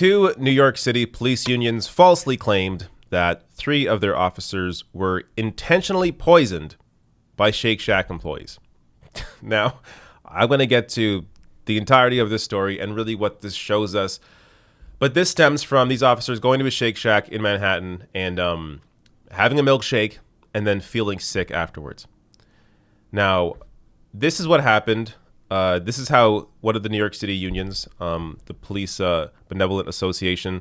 Two New York City police unions falsely claimed that 3 of their officers were intentionally poisoned by Shake Shack employees. Now, I'm going to get to the entirety of this story and really what this shows us. But this stems from these officers going to a Shake Shack in Manhattan and having a milkshake and then feeling sick afterwards. Now, this is what happened. This is how one of the New York City unions, the Police Benevolent Association,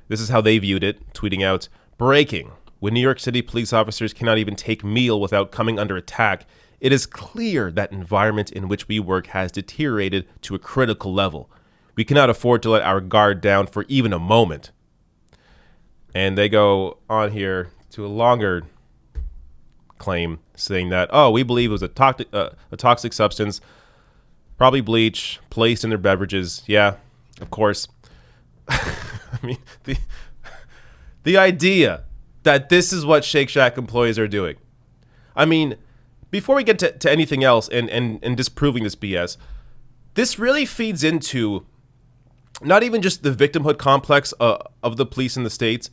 this is how they viewed it, tweeting out, "Breaking. When New York City police officers cannot even take meal without coming under attack, it is clear that environment in which we work has deteriorated to a critical level. We cannot afford to let our guard down for even a moment." And they go on here to a longer claim saying that, we believe it was a toxic substance, probably bleach, placed in their beverages. Yeah, of course. I mean, the idea that this is what Shake Shack employees are doing. I mean, before we get to anything else and disproving this BS, this really feeds into not even just the victimhood complex of the police in the States,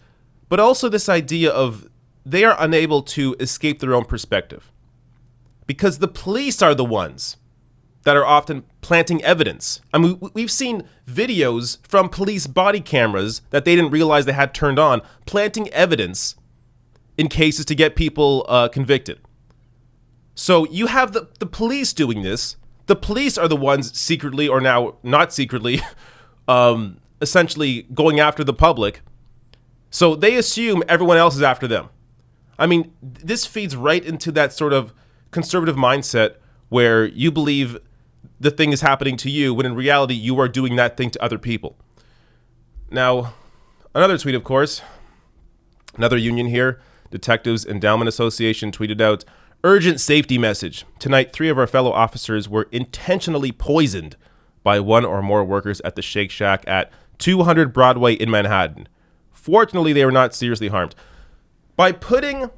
but also this idea of they are unable to escape their own perspective. Because the police are the ones that are often planting evidence. I mean, we've seen videos from police body cameras that they didn't realize they had turned on, planting evidence in cases to get people convicted. So you have the police doing this. The police are the ones secretly, or now not secretly, essentially going after the public. So they assume everyone else is after them. I mean, this feeds right into that sort of conservative mindset where you believe the thing is happening to you when in reality you are doing that thing to other people. Now, another tweet, of course, another union here, Detectives Endowment Association tweeted out, "Urgent safety message. Tonight, 3 of our fellow officers were intentionally poisoned by 1 or more workers at the Shake Shack at 200 Broadway in Manhattan. Fortunately, they were not seriously harmed." By putting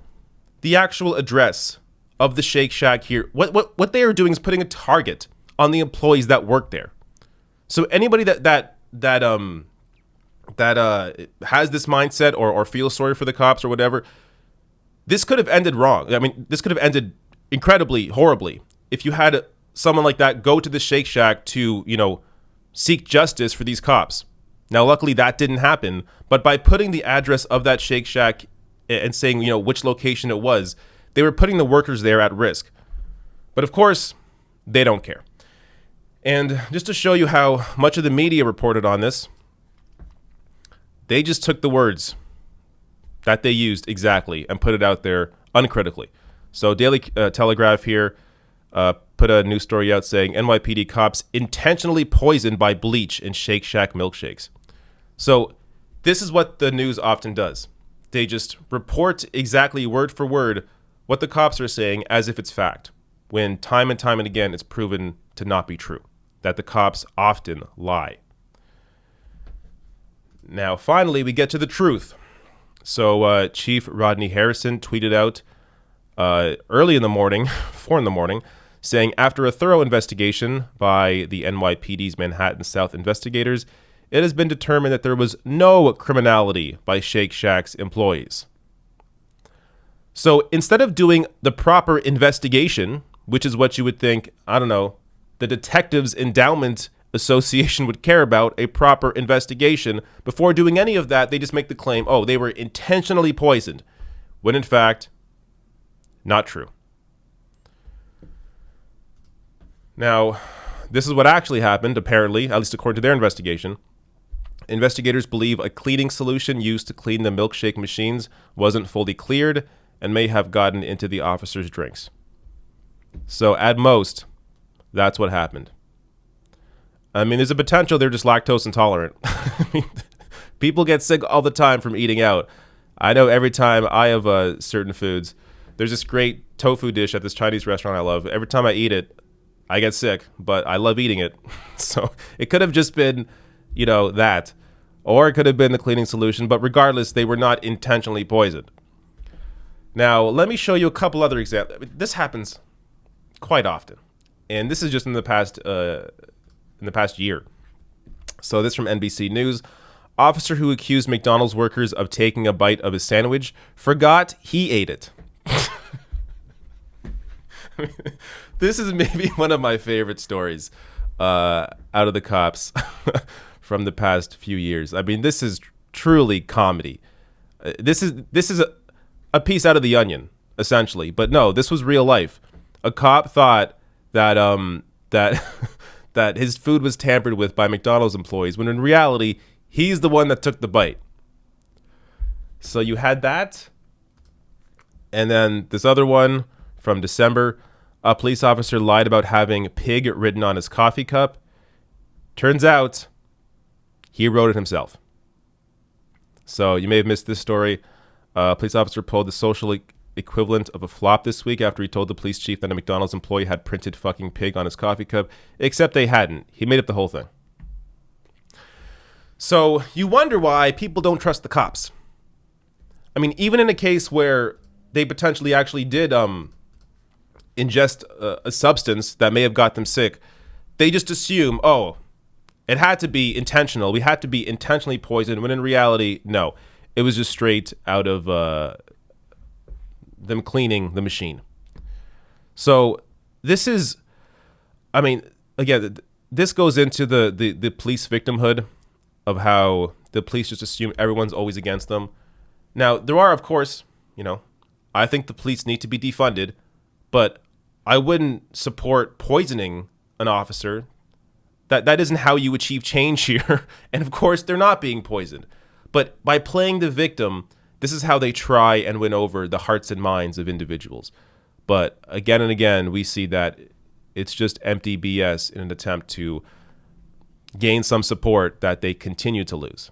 the actual address of the Shake Shack here, what they are doing is putting a target on the employees that work there. So anybody that has this mindset or feels sorry for the cops or whatever, this could have ended wrong. I mean, this could have ended incredibly horribly if you had someone like that go to the Shake Shack to, seek justice for these cops. Now, luckily that didn't happen, but by putting the address of that Shake Shack and saying, which location it was, they were putting the workers there at risk. But of course, they don't care. And just to show you how much of the media reported on this, they just took the words that they used exactly and put it out there uncritically. So Daily Telegraph here put a news story out saying NYPD cops intentionally poisoned by bleach in Shake Shack milkshakes. So this is what the news often does. They just report exactly word for word what the cops are saying as if it's fact, when time and time and again it's proven to not be true, that the cops often lie. Now, finally, we get to the truth. So Chief Rodney Harrison tweeted out early in the morning, 4 in the morning, saying, "After a thorough investigation by the NYPD's Manhattan South investigators, it has been determined that there was no criminality by Shake Shack's employees." So instead of doing the proper investigation, which is what you would think, the Detectives Endowment Association would care about, a proper investigation, before doing any of that, they just make the claim, they were intentionally poisoned, when in fact, not true. Now, this is what actually happened, apparently, at least according to their investigation. Investigators believe a cleaning solution used to clean the milkshake machines wasn't fully cleared and may have gotten into the officers' drinks. So at most, that's what happened. I mean, there's a potential they're just lactose intolerant. I mean, people get sick all the time from eating out. I know every time I have certain foods, there's this great tofu dish at this Chinese restaurant I love. Every time I eat it, I get sick, but I love eating it. So it could have just been, that. Or it could have been the cleaning solution. But regardless, they were not intentionally poisoned. Now, let me show you a couple other examples. This happens quite often. And this is just in the past year. So this from NBC News. Officer who accused McDonald's workers of taking a bite of his sandwich forgot he ate it. This is maybe one of my favorite stories out of the cops from the past few years. I mean, this is truly comedy. This is a piece out of The Onion, essentially. But no, this was real life. A cop thought that that his food was tampered with by McDonald's employees, when in reality, he's the one that took the bite. So you had that. And then this other one from December. A police officer lied about having pig written on his coffee cup. Turns out he wrote it himself. So you may have missed this story. A police officer pulled the social equivalent of a flop this week after he told the police chief that a McDonald's employee had printed fucking pig on his coffee cup, except they hadn't. He made up the whole thing. So you wonder why people don't trust the cops. I mean, even in a case where they potentially actually did ingest a substance that may have got them sick, they just assume, oh, it had to be intentional. We had to be intentionally poisoned, when in reality, no. It was just straight out of them cleaning the machine. So this is, I mean, again, this goes into the police victimhood of how the police just assume everyone's always against them. Now, there are, of course, I think the police need to be defunded, but I wouldn't support poisoning an officer. That isn't how you achieve change here. And of course, they're not being poisoned. But by playing the victim, this is how they try and win over the hearts and minds of individuals. But again and again, we see that it's just empty BS in an attempt to gain some support that they continue to lose.